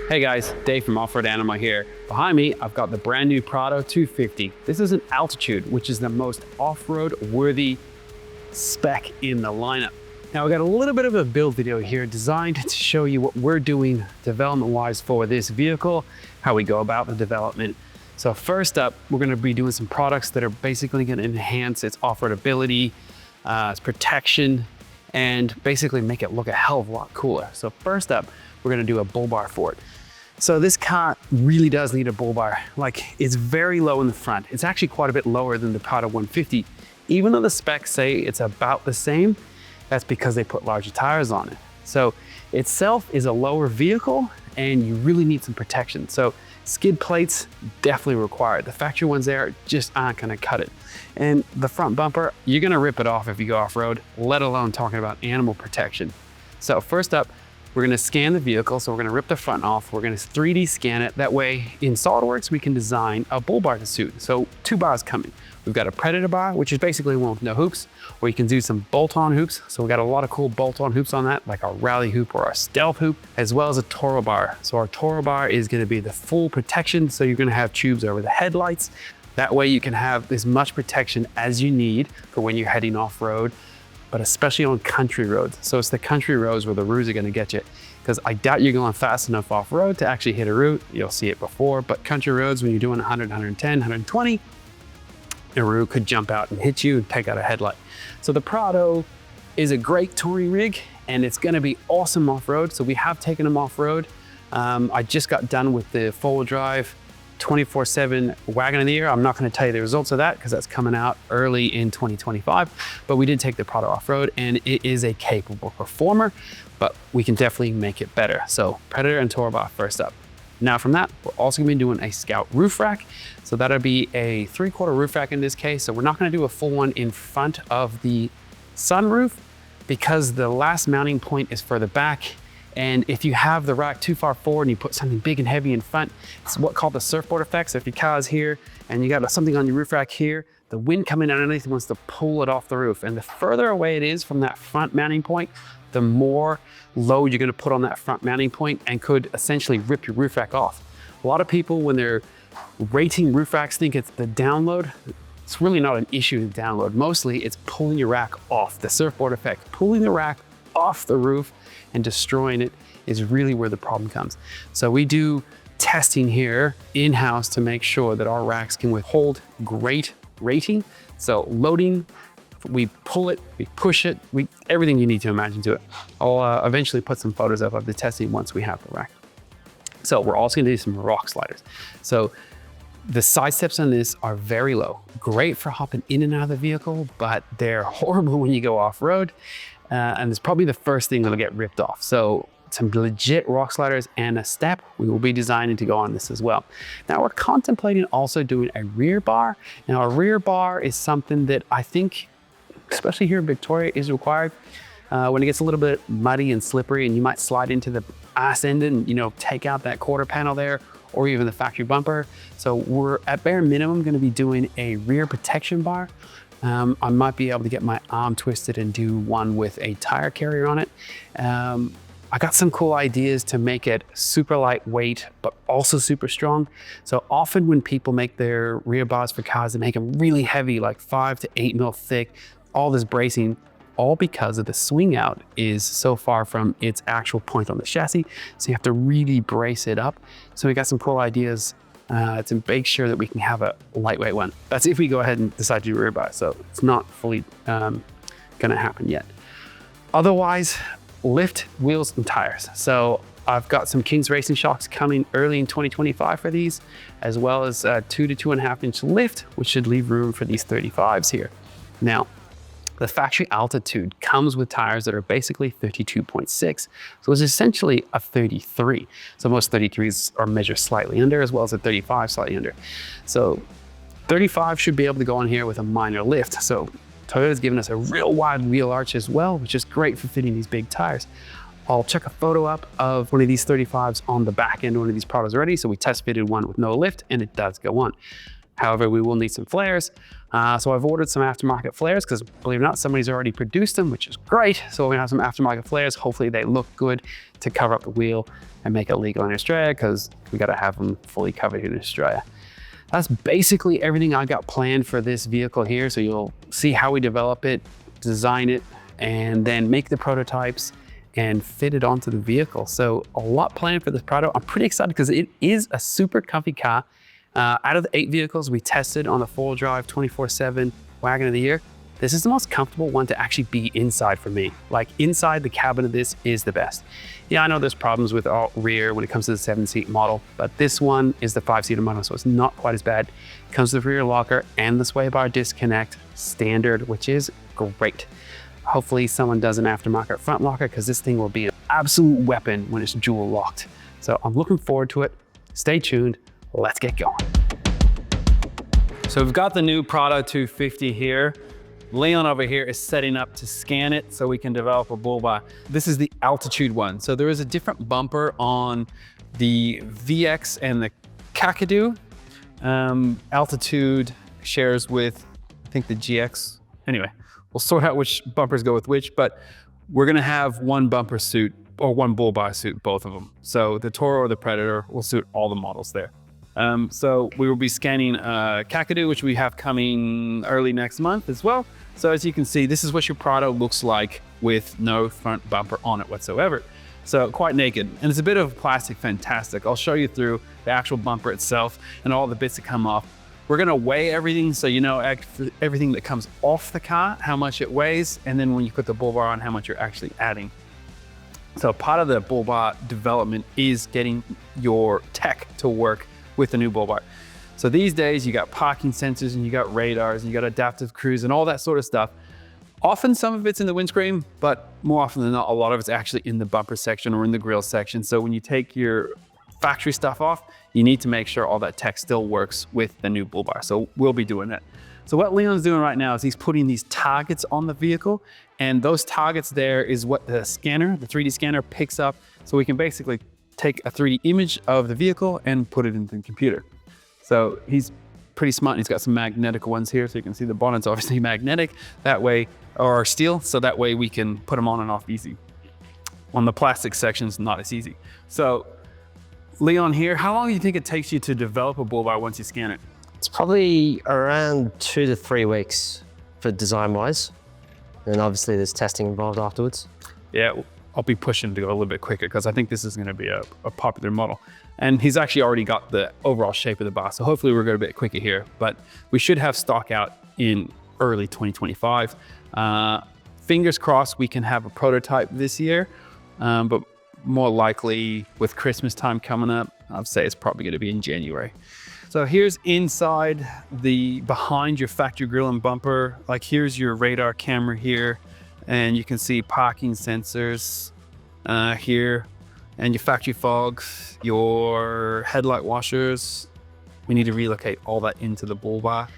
Hey guys, Dave from Offroad Animal here. Behind me, I've got the brand new Prado 250. This is an Altitude, which is the most off-road worthy spec in the lineup. Now, we got a little bit of a build video here designed to show you what we're doing development-wise for this vehicle, how we go about the development. So first up, we're gonna be doing some products that are basically gonna enhance its off-road ability, its protection, and basically make it look a hell of a lot cooler. So first up, we're gonna do a bull bar for it. So this car really does need a bull bar. Like, it's very low in the front. It's actually quite a bit lower than the Prado 150. Even though the specs say it's about the same, that's because they put larger tires on it. So itself is a lower vehicle and you really need some protection. So skid plates definitely required. The factory ones there just aren't gonna cut it. And the front bumper, you're gonna rip it off if you go off-road, let alone talking about animal protection. So first up, we're gonna scan the vehicle. So we're gonna rip the front off. We're gonna 3D scan it. That way in SolidWorks, we can design a bull bar to suit. So two bars coming. We've got a Predator bar, which is basically one with no hoops, or you can do some bolt-on hoops. So we got a lot of cool bolt-on hoops on that, like our rally hoop or our stealth hoop, as well as a Toro bar. So our Toro bar is gonna be the full protection. So you're gonna have tubes over the headlights. That way you can have as much protection as you need for when you're heading off-road, but especially on country roads. So it's the country roads where the roos are gonna get you, because I doubt you're going fast enough off-road to actually hit a root. You'll see it before, but country roads, when you're doing 100, 110, 120, a root could jump out and hit you and take out a headlight. So the Prado is a great touring rig and it's gonna be awesome off-road. So we have taken them off-road. I just got done with the four-wheel drive 24/7 wagon of the year. I'm not going to tell you the results of that because that's coming out early in 2025, but we did take the Prado off-road and it is a capable performer, but we can definitely make it better. So Predator and Toro bar first up. Now from that, we're also going to be doing a Scout roof rack. So that'll be a 3/4 roof rack in this case. So we're not going to do a full one in front of the sunroof because the last mounting point is further back. And if you have the rack too far forward and you put something big and heavy in front, it's what's called the surfboard effect. So if your car is here and you got something on your roof rack here, the wind coming underneath wants to pull it off the roof. And the further away it is from that front mounting point, the more load you're gonna put on that front mounting point and could essentially rip your roof rack off. A lot of people, when they're rating roof racks, think it's the download. It's really not an issue to download. Mostly it's pulling your rack off. The surfboard effect, pulling the rack off the roof and destroying it is really where the problem comes. So we do testing here in-house to make sure that our racks can withhold great rating. So loading, we pull it, we push it, everything you need to imagine to it. I'll eventually put some photos up of the testing once we have the rack. So we're also gonna do some rock sliders. So the side steps on this are very low. Great for hopping in and out of the vehicle, but they're horrible when you go off-road. And it's probably the first thing that'll get ripped off. So some legit rock sliders and a step we will be designing to go on this as well. Now we're contemplating also doing a rear bar. Now a rear bar is something that I think, especially here in Victoria, is required. When it gets a little bit muddy and slippery and you might slide into the ass end and take out that quarter panel there or even the factory bumper. So we're at bare minimum gonna be doing a rear protection bar. I might be able to get my arm twisted and do one with a tire carrier on it. I got some cool ideas to make it super lightweight, but also super strong. So often when people make their rear bars for cars, they make them really heavy, like 5 to 8 mil thick, all this bracing, all because of the swing out is so far from its actual point on the chassis. So you have to really brace it up. So we got some cool ideas to make sure that we can have a lightweight one. That's if we go ahead and decide to do rear bar. So it's not fully gonna happen yet. Otherwise, lift, wheels, and tires. So I've got some King's Racing shocks coming early in 2025 for these, as well as a 2 to 2.5 inch lift, which should leave room for these 35s here. Now, the factory Altitude comes with tires that are basically 32.6. So it's essentially a 33. So most 33s are measured slightly under, as well as a 35 slightly under. So 35 should be able to go on here with a minor lift. So Toyota's given us a real wide wheel arch as well, which is great for fitting these big tires. I'll check a photo up of one of these 35s on the back end of one of these Prados already. So we test fitted one with no lift and it does go on. However, we will need some flares. So I've ordered some aftermarket flares because, believe it or not, somebody's already produced them, which is great. So we're gonna have some aftermarket flares. Hopefully they look good to cover up the wheel and make it legal in Australia, because we got to have them fully covered here in Australia. That's basically everything I got planned for this vehicle here. So you'll see how we develop it, design it, and then make the prototypes and fit it onto the vehicle. So a lot planned for this Prado. I'm pretty excited because it is a super comfy car. Out of the 8 vehicles we tested on the 4-wheel drive 24/7 wagon of the year, this is the most comfortable one to actually be inside for me. Like inside the cabin of this is the best. Yeah, I know there's problems with all rear when it comes to the 7-seat model, but this one is the 5-seater model, so it's not quite as bad. It comes with the rear locker and the sway bar disconnect standard, which is great. Hopefully someone does an aftermarket front locker, because this thing will be an absolute weapon when it's dual locked. So I'm looking forward to it. Stay tuned. Let's get going. So we've got the new Prado 250 here. Leon over here is setting up to scan it so we can develop a Bullbar. This is the altitude one. So there is a different bumper on the VX and the Kakadu. Altitude shares with, I think, the GX. Anyway, we'll sort out which bumpers go with which, but we're gonna have one bumper suit or one Bullbar suit, both of them. So the Toro or the Predator will suit all the models there. So we will be scanning Kakadu, which we have coming early next month as well. So as you can see, this is what your Prado looks like with no front bumper on it whatsoever. So quite naked, and it's a bit of plastic fantastic. I'll show you through the actual bumper itself and all the bits that come off. We're gonna weigh everything so you know everything that comes off the car, how much it weighs, and then when you put the Bullbar on, how much you're actually adding. So part of the Bullbar development is getting your tech to work with the new Bullbar. So these days you got parking sensors and you got radars and you got adaptive cruise and all that sort of stuff. Often some of it's in the windscreen, but more often than not, a lot of it's actually in the bumper section or in the grille section. So when you take your factory stuff off, you need to make sure all that tech still works with the new Bullbar. So we'll be doing that. So what Leon's doing right now is he's putting these targets on the vehicle, and those targets there is what the scanner, the 3D scanner, picks up. So we can basically take a 3D image of the vehicle and put it into the computer. So he's pretty smart. He's got some magnetic ones here, so you can see the bonnet's obviously magnetic that way, or steel, so that way we can put them on and off easy. On the plastic sections, not as easy. So Leon here, how long do you think it takes you to develop a Bullbar once you scan it? It's probably around 2 to 3 weeks for design-wise. And obviously there's testing involved afterwards. Yeah, I'll be pushing to go a little bit quicker because I think this is gonna be a popular model. And he's actually already got the overall shape of the bar, so hopefully we're going a bit quicker here. But we should have stock out in early 2025. Fingers crossed we can have a prototype this year, but more likely with Christmas time coming up, I'd say it's probably gonna be in January. So here's inside behind your factory grille and bumper. Like here's your radar camera here, and you can see parking sensors here, and your factory fogs, your headlight washers. We need to relocate all that into the Bullbar.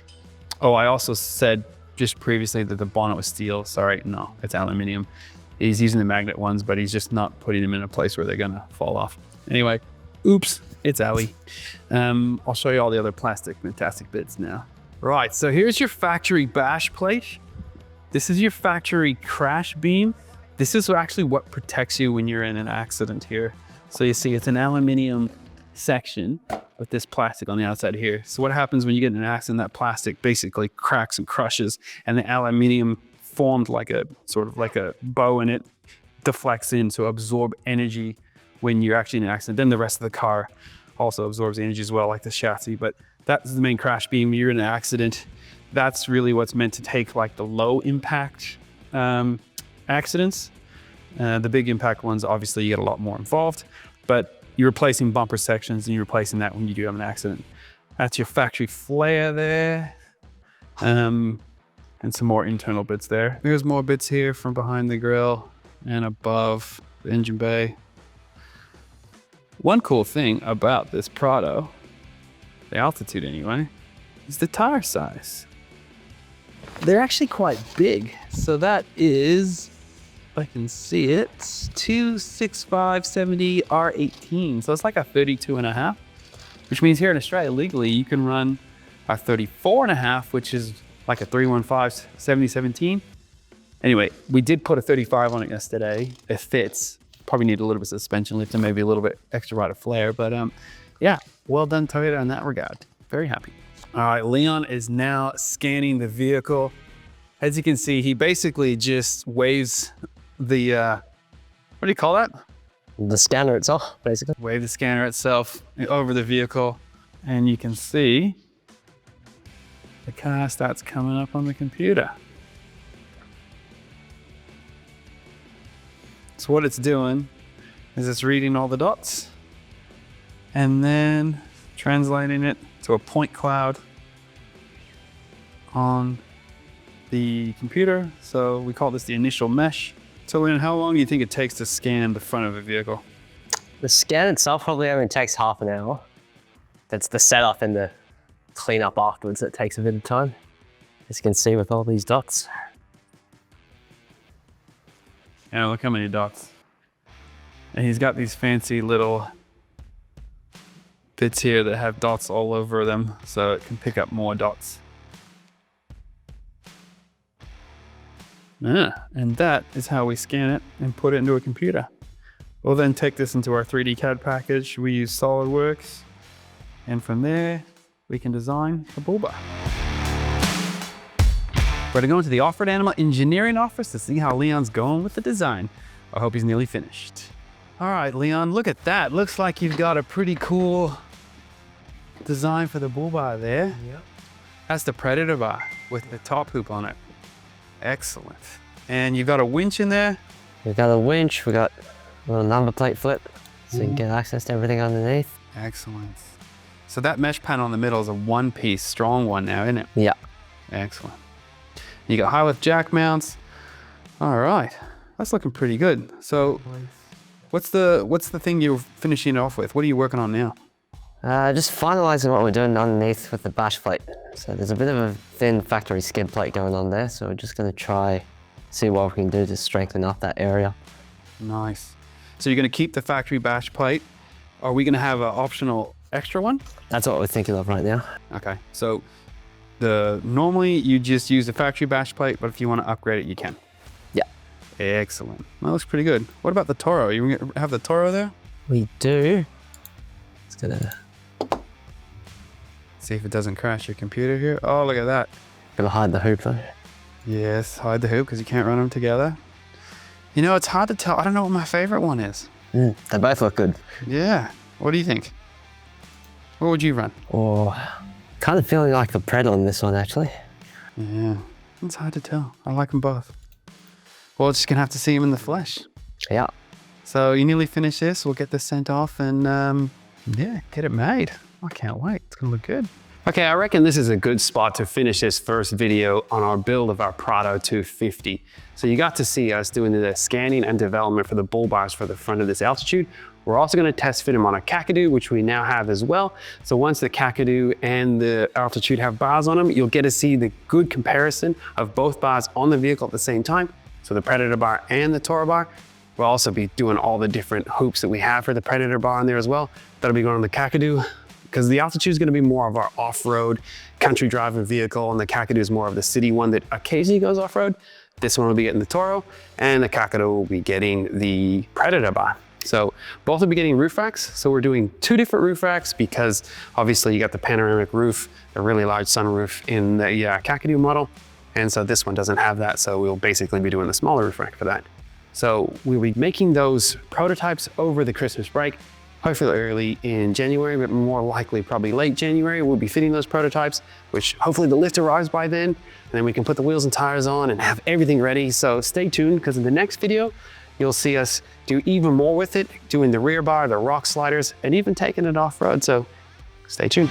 Oh, I also said just previously that the bonnet was steel. Sorry, no, it's aluminum. He's using the magnet ones, but he's just not putting them in a place where they're gonna fall off. Anyway, oops, it's Ali. I'll show you all the other fantastic bits now. Right, so here's your factory bash plate. This is your factory crash beam. This is actually what protects you when you're in an accident here. So you see it's an aluminum section with this plastic on the outside here. So what happens when you get in an accident, that plastic basically cracks and crushes, and the aluminum formed like a sort of like a bow, and it deflects in to absorb energy when you're actually in an accident. Then the rest of the car also absorbs energy as well, like the chassis, but that's the main crash beam. You're in an accident. That's really what's meant to take like the low impact accidents. The big impact ones, obviously you get a lot more involved, but you're replacing bumper sections and you're replacing that when you do have an accident. That's your factory flare there. And some more internal bits there. There's more bits here from behind the grille and above the engine bay. One cool thing about this Prado, the altitude anyway, is the tire size. They're actually quite big. So that is, if I can see it, 265/70 R18. So it's like a 32.5, which means here in Australia, legally, you can run a 34.5, which is like a 315/70/17. Anyway, we did put a 35 on it yesterday. It fits. Probably need a little bit of suspension lift and maybe a little bit extra ride of flare, but yeah, well done Toyota in that regard. Very happy. All right, Leon is now scanning the vehicle. As you can see, he basically just waves the, what do you call that? The scanner itself, basically. Wave the scanner itself over the vehicle, and you can see the car starts coming up on the computer. So what it's doing is it's reading all the dots and then translating it to a point cloud on the computer. So we call this the initial mesh. So Leon, how long do you think it takes to scan the front of a vehicle? The scan itself probably only takes half an hour. That's the setup and the cleanup afterwards that takes a bit of time. As you can see with all these dots. Yeah, look how many dots. And he's got these fancy little bits here that have dots all over them, so it can pick up more dots. Yeah, and that is how we scan it and put it into a computer. We'll then take this into our 3D CAD package. We use SolidWorks, and from there, we can design a bull bar. We're gonna go into the Offroad Animal engineering office to see how Leon's going with the design. I hope he's nearly finished. All right, Leon, look at that. Looks like you've got a pretty cool design for the bull bar there. Yep. That's the Predator bar with the top hoop on it. Excellent. And you've got a winch in there? We've got a winch, we got a little number plate flip, so you can get access to everything underneath. Excellent. So that mesh panel in the middle is a one-piece strong one now, isn't it? Yeah. Excellent. You got high lift jack mounts. All right, that's looking pretty good. So what's the thing you're finishing it off with? What are you working on now? Just finalizing what we're doing underneath with the bash plate. So there's a bit of a thin factory skid plate going on there, so we're just gonna try see what we can do to strengthen up that area. Nice. So you're gonna keep the factory bash plate. Are we gonna have an optional extra one? That's what we're thinking of right now. Okay, so normally you just use the factory bash plate, but if you want to upgrade it, you can. Yeah. Excellent. That looks pretty good. What about the Toro? You have the Toro there? We do. It's gonna see if it doesn't crash your computer here. Oh, look at that. Gonna hide the hoop though. Yes, hide the hoop because you can't run them together. You know, it's hard to tell. I don't know what my favorite one is. They both look good. Yeah. What do you think? What would you run? Oh, kind of feeling like the Pred on this one actually. Yeah, it's hard to tell. I like them both. Well, just gonna have to see them in the flesh. Yeah. So you nearly finished this. We'll get this sent off and yeah, get it made. I can't wait. It's gonna look good. Okay, I reckon this is a good spot to finish this first video on our build of our Prado 250. So you got to see us doing the scanning and development for the bull bars for the front of this Altitude. We're also gonna test fit them on a Kakadu, which we now have as well. So once the Kakadu and the Altitude have bars on them, you'll get to see the good comparison of both bars on the vehicle at the same time. So the Predator bar and the Toro bar. We'll also be doing all the different hoops that we have for the Predator bar on there as well. That'll be going on the Kakadu, because the Altitude is going to be more of our off-road country driving vehicle, and the Kakadu is more of the city one that occasionally goes off-road. This one will be getting the Toro, and the Kakadu will be getting the Predator bar. So both will be getting roof racks. So we're doing two different roof racks because obviously you got the panoramic roof, a really large sunroof in the Kakadu model. And so this one doesn't have that. So we'll basically be doing the smaller roof rack for that. So we'll be making those prototypes over the Christmas break. Hopefully early in January, but more likely probably late January, we'll be fitting those prototypes, which hopefully the lift arrives by then, and then we can put the wheels and tires on and have everything ready. So stay tuned, because in the next video, you'll see us do even more with it, doing the rear bar, the rock sliders, and even taking it off-road. So stay tuned.